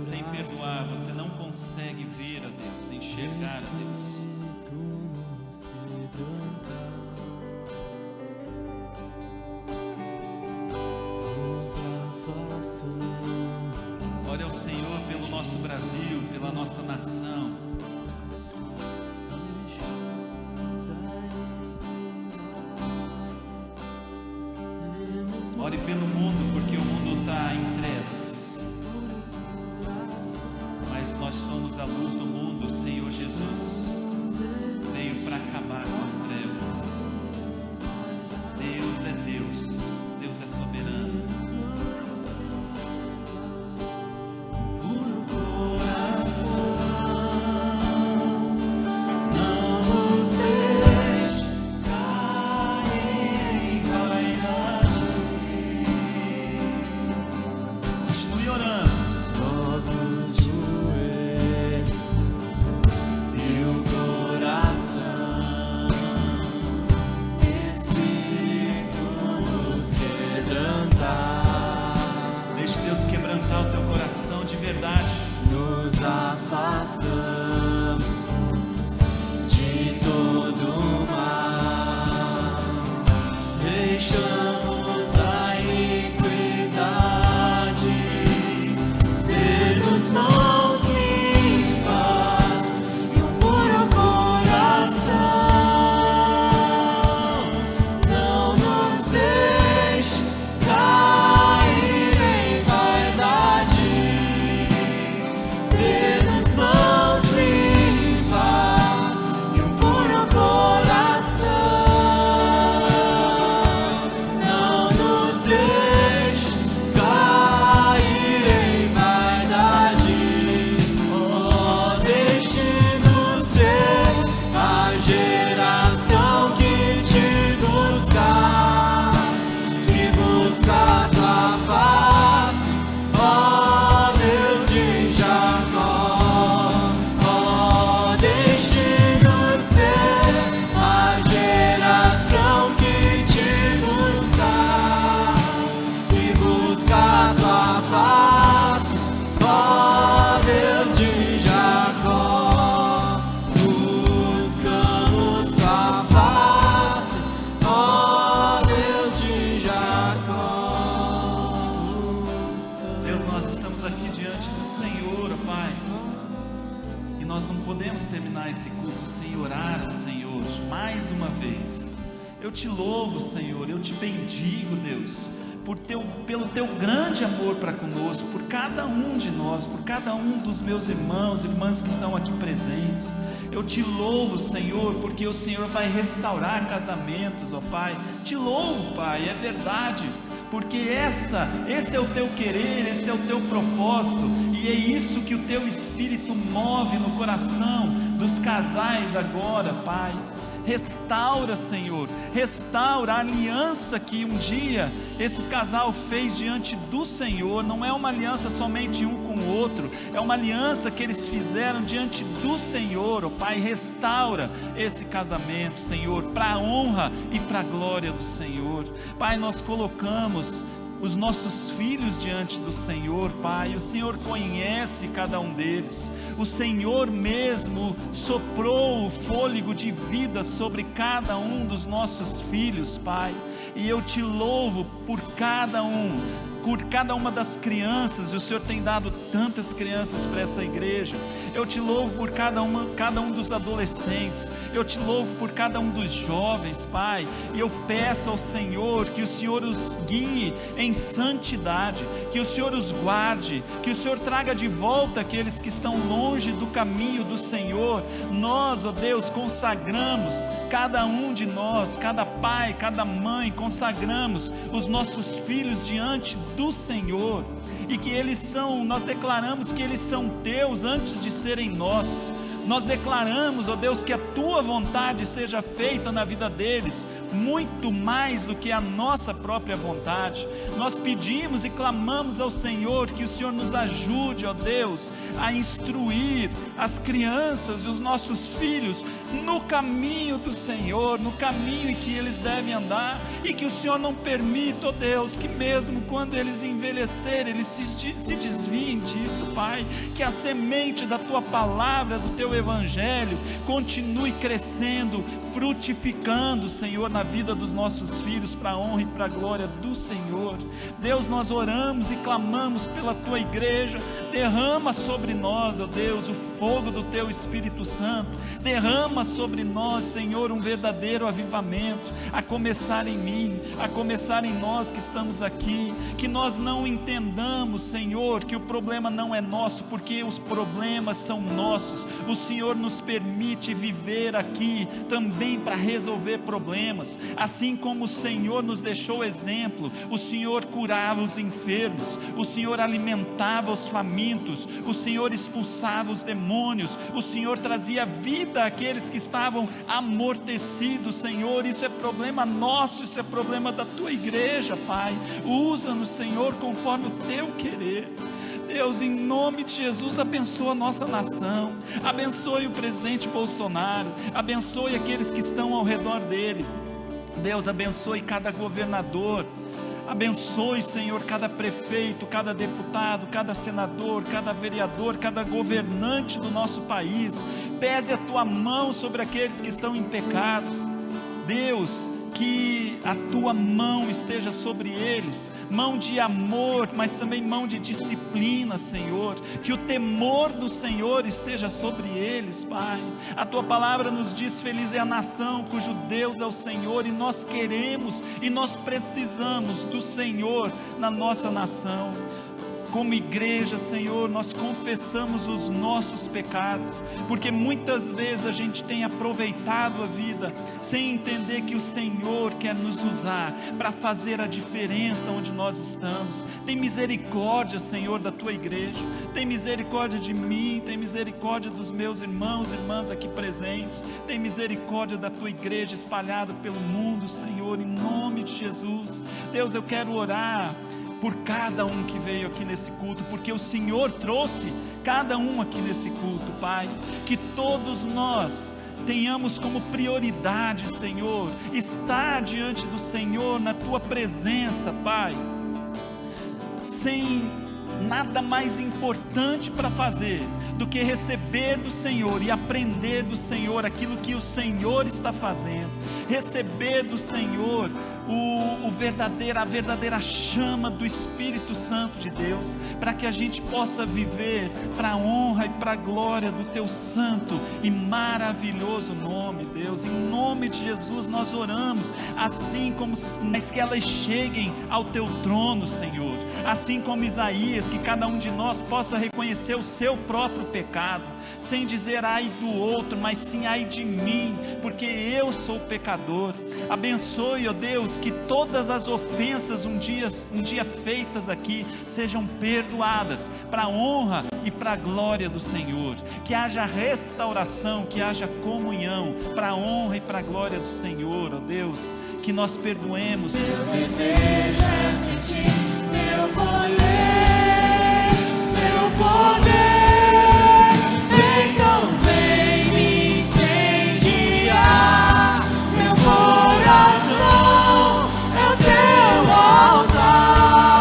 sem perdoar, você não consegue ver a Deus, enxergar a Deus. Ore ao Senhor pelo nosso Brasil, pela nossa nação. Ore pelo mundo, porque o mundo está em trevas, mas nós somos a luz do mundo. O Senhor Jesus veio para acabar com as trevas. Deus é Deus, Deus é soberano. Eu te louvo, Senhor, eu te bendigo, Deus, pelo teu grande amor para conosco, por cada um de nós, por cada um dos meus irmãos e irmãs que estão aqui presentes. Eu te louvo, Senhor, porque o Senhor vai restaurar casamentos, ó Pai. Te louvo, Pai, é verdade, porque esse é o teu querer, esse é o teu propósito, e é isso que o teu Espírito move no coração dos casais agora, Pai. Restaura, Senhor, restaura a aliança que um dia esse casal fez diante do Senhor. Não é uma aliança somente um com o outro, é uma aliança que eles fizeram diante do Senhor. Oh Pai, restaura esse casamento, Senhor, para a honra e para a glória do Senhor. Pai, nós colocamos os nossos filhos diante do Senhor, Pai. O Senhor conhece cada um deles, o Senhor mesmo soprou o fôlego de vida sobre cada um dos nossos filhos, Pai, e eu te louvo por cada uma das crianças. O Senhor tem dado tantas crianças para essa igreja. Eu te louvo por cada um dos adolescentes. Eu te louvo por cada um dos jovens, Pai. E eu peço ao Senhor que o Senhor os guie em santidade, que o Senhor os guarde, que o Senhor traga de volta aqueles que estão longe do caminho do Senhor. Nós, ó Deus, consagramos cada um de nós, cada pai, cada mãe, consagramos os nossos filhos diante do Senhor, e que nós declaramos que eles são teus antes de serem nossos. Nós declaramos, ó Deus, que a tua vontade seja feita na vida deles, muito mais do que a nossa própria vontade. Nós pedimos e clamamos ao Senhor que o Senhor nos ajude, ó Deus, a instruir as crianças e os nossos filhos no caminho do Senhor, no caminho em que eles devem andar, e que o Senhor não permita, ó Deus, que mesmo quando eles envelhecerem, eles se desviem disso, Pai. Que a semente da tua palavra, do teu evangelho, continue crescendo, frutificando, Senhor, na vida dos nossos filhos, para a honra e para a glória do Senhor. Deus, nós oramos e clamamos pela tua igreja. Derrama sobre nós, ó Deus, o fogo do teu Espírito Santo. Derrama sobre nós, Senhor, um verdadeiro avivamento, a começar em mim, a começar em nós que estamos aqui. Que nós não entendamos, Senhor, que o problema não é nosso, porque os problemas são nossos. O Senhor nos permite viver aqui também para resolver problemas, assim como o Senhor nos deixou exemplo. O Senhor curava os enfermos, o Senhor alimentava os famintos, o Senhor expulsava os demônios, o Senhor trazia vida àqueles que estavam amortecidos. Senhor, isso é problema nosso, isso é problema da tua igreja, Pai. Usa-nos, Senhor, conforme o teu querer. Deus, em nome de Jesus, abençoa a nossa nação, abençoe o presidente Bolsonaro, abençoe aqueles que estão ao redor dele. Deus, abençoe cada governador, abençoe, Senhor, cada prefeito, cada deputado, cada senador, cada vereador, cada governante do nosso país. Pese a tua mão sobre aqueles que estão em pecados. Deus, que a tua mão esteja sobre eles, mão de amor, mas também mão de disciplina, Senhor. Que o temor do Senhor esteja sobre eles, Pai. A tua palavra nos diz: feliz é a nação cujo Deus é o Senhor. E nós queremos e nós precisamos do Senhor na nossa nação. Como igreja, Senhor, nós confessamos os nossos pecados, porque muitas vezes a gente tem aproveitado a vida sem entender que o Senhor quer nos usar para fazer a diferença onde nós estamos. Tem misericórdia, Senhor, da tua igreja, tem misericórdia de mim, tem misericórdia dos meus irmãos e irmãs aqui presentes, tem misericórdia da tua igreja espalhada pelo mundo, Senhor, em nome de Jesus. Deus, eu quero orar por cada um que veio aqui nesse culto, porque o Senhor trouxe cada um aqui nesse culto, Pai. Que todos nós tenhamos como prioridade, Senhor, estar diante do Senhor, na tua presença, Pai, sem nada mais importante para fazer do que receber do Senhor e aprender do Senhor aquilo que o Senhor está fazendo, receber do Senhor a verdadeira chama do Espírito Santo de Deus, para que a gente possa viver para a honra e para a glória do teu santo e maravilhoso nome, Deus. Em nome de Jesus nós oramos, assim como mas que elas cheguem ao teu trono, Senhor, assim como Isaías, que cada um de nós possa reconhecer o seu próprio pecado, sem dizer ai do outro, mas sim ai de mim, porque eu sou pecador. Abençoe, ó Deus, que todas as ofensas um dia feitas aqui sejam perdoadas, para a honra e para a glória do Senhor. Que haja restauração, que haja comunhão, para a honra e para a glória do Senhor, ó Deus. Que nós perdoemos. Meu desejo é sentir teu poder, teu poder. Então vem me incendiar, meu coração é o teu altar.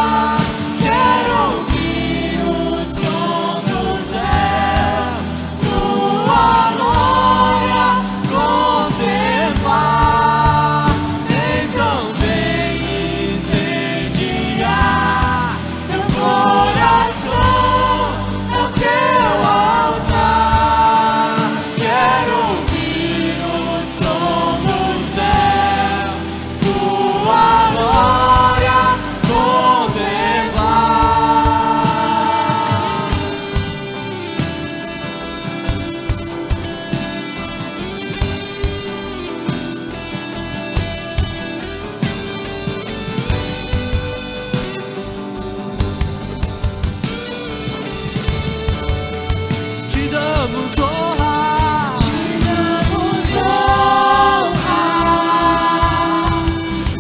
damos honra, te damos honra,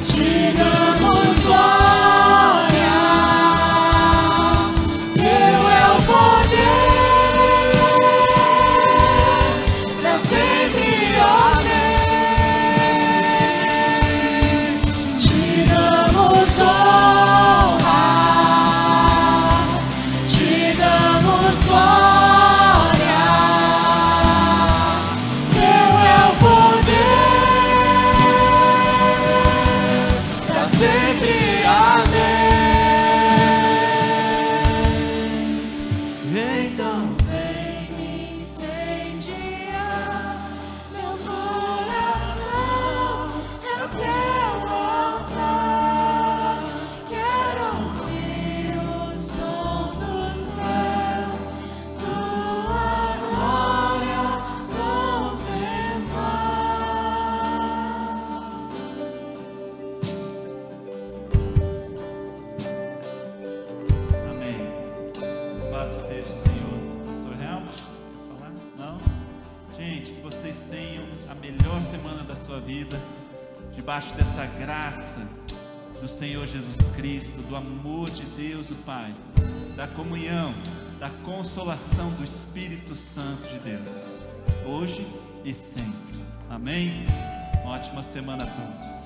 te damos glória. Teu é o poder, pra sempre, amém. Te damos honra, te damos glória. Teu é o poder, pra sempre, amém. então Vem me incendiar meu coração, é o teu altar. Quero ouvir o som do céu, tua glória contemplar. Amém. Louvado seja o Senhor. Pastor Helmut, quer falar? Não? Gente, que vocês tenham a melhor semana da sua vida, debaixo dessa graça do Senhor Jesus Cristo, do amor de Deus o Pai, da comunhão, da consolação do Espírito Santo de Deus, hoje e sempre. Amém? Uma ótima semana a todos.